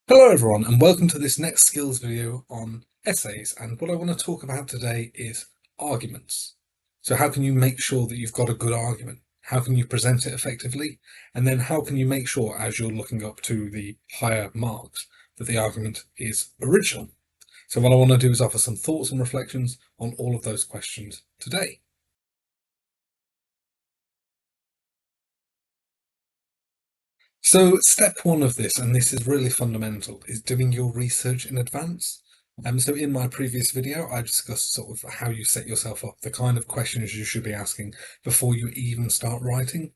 Hello everyone and welcome to this next skills video on essays, and what I want to talk about today is arguments. So how can you make sure that you've got a good argument? How can you present it effectively? And then how can you make sure, as you're looking up to the higher marks, that the argument is original? So what I want to do is offer some thoughts and reflections on all of those questions today. So step one of this, and this is really fundamental, is doing your research in advance. So in my previous video, I discussed sort of how you set yourself up, the kind of questions you should be asking before you even start writing.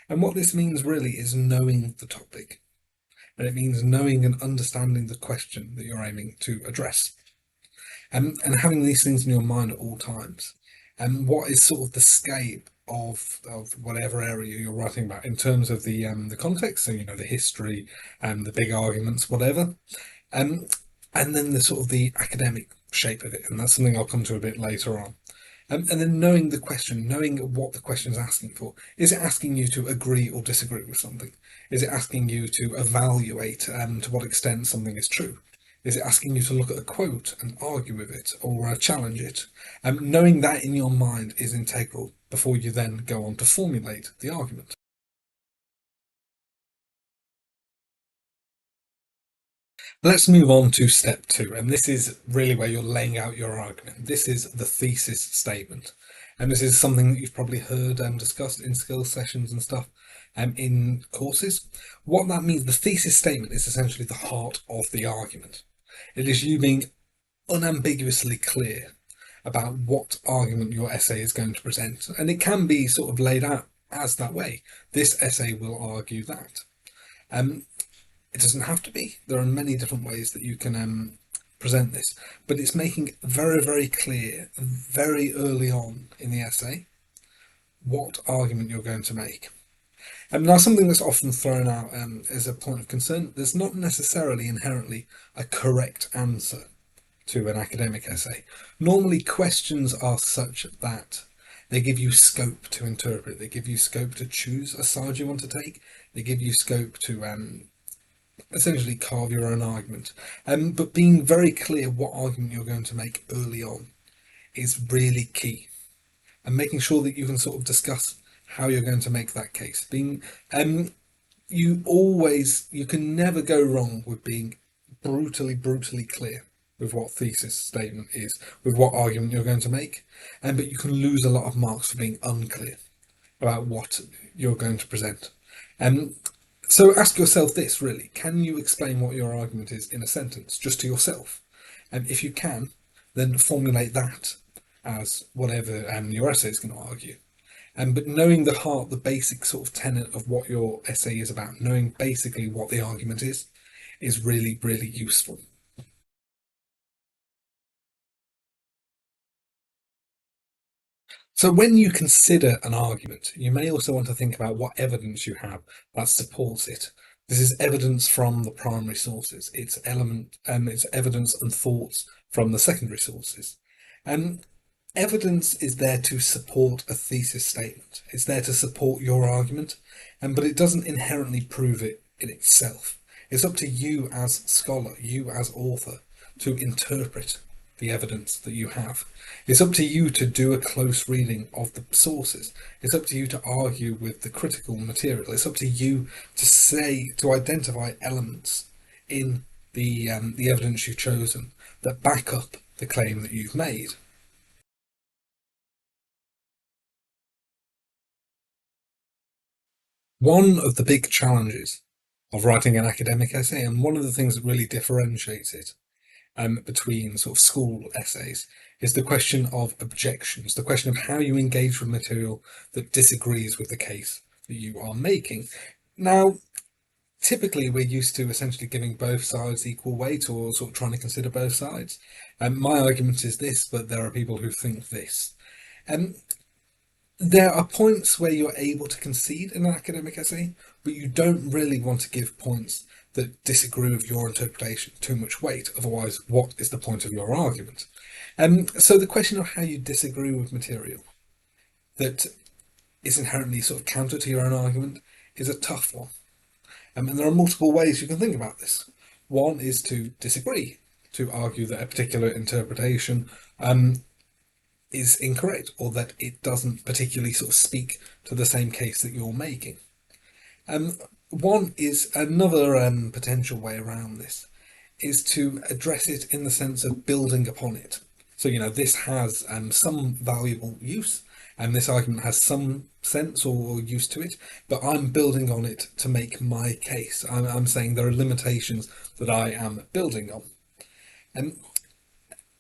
And what this means really is knowing the topic. And it means knowing and understanding the question that you're aiming to address. And having these things in your mind at all times. And what is sort of the scape of whatever area you're writing about in terms of the context, so the history and the big arguments, whatever, um, and then the sort of the academic shape of it, and that's something I'll come to a bit later on. And then knowing the question, knowing what the question is asking for. Is it asking you to agree or disagree with something? Is it asking you to evaluate to what extent something is true? Is it asking you to look at a quote and argue with it or challenge it? Knowing that in your mind is integral before you then go on to formulate the argument. Let's move on to step two, and this is really where you're laying out your argument. This is the thesis statement, and this is something that you've probably heard discussed in skills sessions and stuff in courses. What that means, the thesis statement is essentially the heart of the argument. It is you being unambiguously clear about what argument your essay is going to present, and it can be sort of laid out as that way. This essay will argue that. Um, it doesn't have to be. There are many different ways that you can present this, but it's making very, very clear, very early on in the essay, what argument you're going to make. And now, something that's often thrown out as a point of concern, there's not necessarily inherently a correct answer to an academic essay. Normally, questions are such that they give you scope to interpret, they give you scope to choose a side you want to take, they give you scope to essentially carve your own argument. But being very clear what argument you're going to make early on is really key, and making sure that you can sort of discuss how you're going to make that case. You can never go wrong with being brutally clear with what thesis statement is, with what argument you're going to make, but you can lose a lot of marks for being unclear about what you're going to present. Um, so ask yourself this really: can you explain what your argument is in a sentence, just to yourself? And if you can, then formulate that as whatever your essay is going to argue. But knowing the heart, the basic sort of tenet of what your essay is about, knowing basically what the argument is really, really useful. So when you consider an argument, you may also want to think about what evidence you have that supports it. This is evidence from the primary sources. It's evidence and thoughts from the secondary sources. And evidence is there to support a thesis statement. It's there to support your argument, but it doesn't inherently prove it in itself. It's up to you as scholar, you as author, to interpret the evidence that you have. It's up to you to do a close reading of the sources. It's up to you to argue with the critical material. It's up to you to identify elements in the evidence you've chosen that back up the claim that you've made. One of the big challenges of writing an academic essay, and one of the things that really differentiates it between sort of school essays, is the question of objections, the question of how you engage with material that disagrees with the case that you are making. Now, typically we're used to essentially giving both sides equal weight, or sort of trying to consider both sides. My argument is this, but there are people who think this. Um, there are points where you're able to concede in an academic essay, but you don't really want to give points that disagree with your interpretation too much weight. Otherwise, what is the point of your argument? So the question of how you disagree with material that is inherently sort of counter to your own argument is a tough one. And there are multiple ways you can think about this. One is to disagree, to argue that a particular interpretation um, is incorrect or that it doesn't particularly sort of speak to the same case that you're making. Um, One is another potential way around this is to address it in the sense of building upon it. So, this has some valuable use, and this argument has some sense or use to it, but I'm building on it to make my case. I'm saying there are limitations that I am building on. And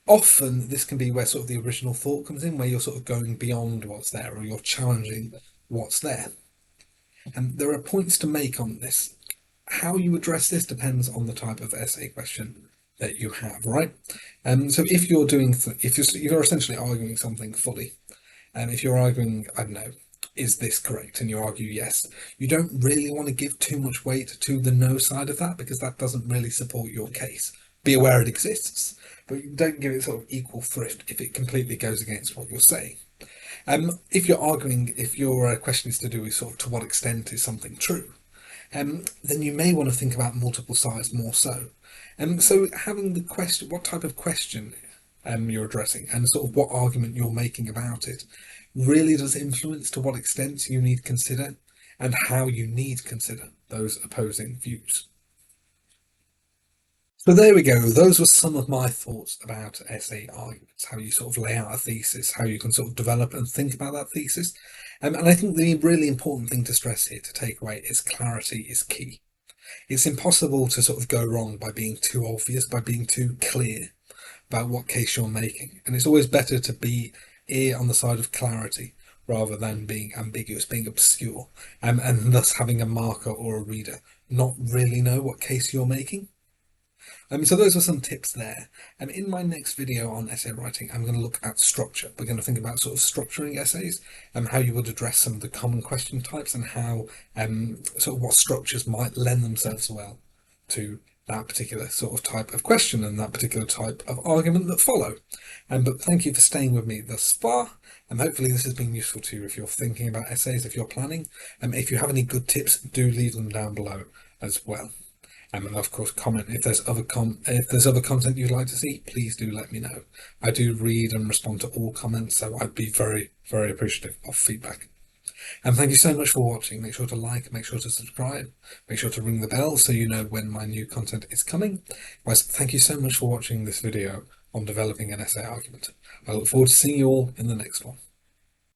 often this can be where sort of the original thought comes in, where you're sort of going beyond what's there or you're challenging what's there. And there are points to make on this. How you address this depends on the type of essay question that you have, right? So if you're you're essentially arguing something fully, and if you're arguing, I don't know, is this correct? And you argue yes, you don't really want to give too much weight to the no side of that because that doesn't really support your case. Be aware it exists, but you don't give it sort of equal thrift if it completely goes against what you're saying. If you're arguing, if your question is to do with sort of to what extent is something true, then you may want to think about multiple sides more so. So having the question, what type of question you're addressing and sort of what argument you're making about it really does influence to what extent you need to consider and how you need to consider those opposing views. So there we go. Those were some of my thoughts about essay arguments, how you sort of lay out a thesis, how you can sort of develop and think about that thesis. And I think the really important thing to stress here, to take away, is clarity is key. It's impossible to sort of go wrong by being too obvious, by being too clear about what case you're making. And it's always better to be err on the side of clarity rather than being ambiguous, being obscure, and thus having a marker or a reader not really know what case you're making. So those are some tips there. And in my next video on essay writing, I'm going to look at structure. We're going to think about sort of structuring essays and how you would address some of the common question types and how sort of what structures might lend themselves well to that particular sort of type of question and that particular type of argument that follow. But thank you for staying with me thus far. And hopefully this has been useful to you if you're thinking about essays, if you're planning. If you have any good tips, do leave them down below as well. And of course, comment if there's other content you'd like to see. Please do let me know. I do read and respond to all comments, so I'd be very, very appreciative of feedback. And thank you so much for watching. Make sure to like, make sure to subscribe, make sure to ring the bell so you know when my new content is coming. Guys, thank you so much for watching this video on developing an essay argument. I look forward to seeing you all in the next one.